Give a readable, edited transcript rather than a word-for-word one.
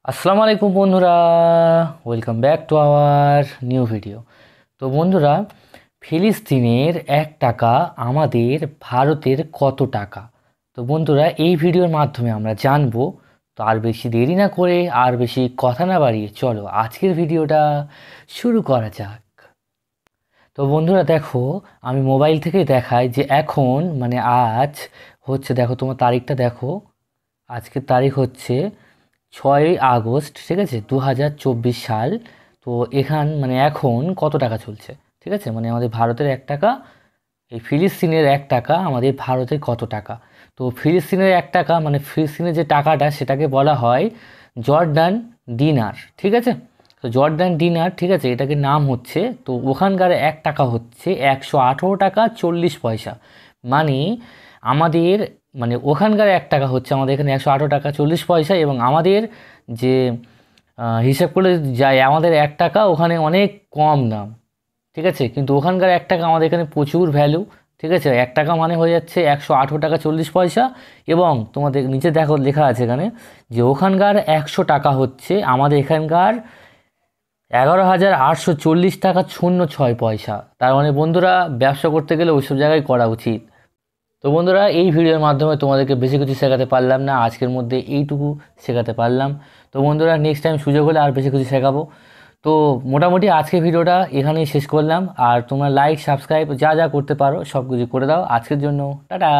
আসসালামু আলাইকুম বন্ধুরা, welcome back to our new video. তো বন্ধুরা, ফিলিস্তিনের 1 টাকা আমাদের ভারতের কত টাকা? তো বন্ধুরা, এই ভিডিওর মাধ্যমে আমরা জানবো। তো আর বেশি দেরি না করে, আর বেশি কথা না বাড়িয়ে, চলো আজকের ভিডিওটা শুরু করা যাক। তো বন্ধুরা দেখো, আমি মোবাইল থেকেই দেখাই যে এখন মানে আজ হচ্ছে, দেখো তোমার তারিখটা দেখো। আজকের তারিখ হচ্ছে 6ই আগস্ট, ঠিক আছে, 2024 সাল। তো মানে এখন কত টাকা চলছে, ঠিক আছে, মানে আমাদের ভারতের 1 টাকা, এই ফিলিস্তিনের 1 টাকা আমাদের ভারতে কত টাকা। তো ফিলিস্তিনের 1 টাকা মানে ফিলিস্তিনের যে টাকাটা সেটাকে বলা হয় জর্ডান দিনার, ঠিক আছে। তো জর্ডান দিনার, ঠিক আছে, এটাকে নাম হচ্ছে, তো ওখানকার 1 টাকা হচ্ছে 118 টাকা 40 পয়সা। মানে আমাদের, মানে ওখানকার 1 টাকা হচ্ছে আমাদের এখানে 118 টাকা 40 পয়সা, এবং আমাদের যে হিসাব করলে যায় আমাদের 1 টাকা ওখানে অনেক কম দাম, ঠিক আছে। কিন্তু ওখানকার 1 টাকা আমাদের এখানে প্রচুর ভ্যালু, ঠিক আছে। 1 টাকা মানে হয়ে যাচ্ছে 118 টাকা 40 পয়সা। এবং তোমাদের নিচে দেখো লেখা আছে এখানে যে ওখানকার 100 টাকা হচ্ছে আমাদের এখানকার 11,840 টাকা 06 পয়সা। তার মানে বন্ধুরা, ব্যবসা করতে গেলে ওইসব জায়গায় করা উচিত। তো বন্ধুরা, এই ভিডিওর মাধ্যমে তোমাদেরকে বেশি কিছু শেখাতে পারলাম না, আজকের মধ্যে এইটুকু শেখাতে পারলাম। তো বন্ধুরা, নেক্সট টাইম সুযোগ হলে আর বেশি কিছু শেখাবো। তো মোটামুটি আজকের ভিডিওটা এখানেই শেষ করলাম। আর তোমরা লাইক সাবস্ক্রাইব যা যা করতে পারো সব কিছু করে দাও। আজকের জন্য টাটা।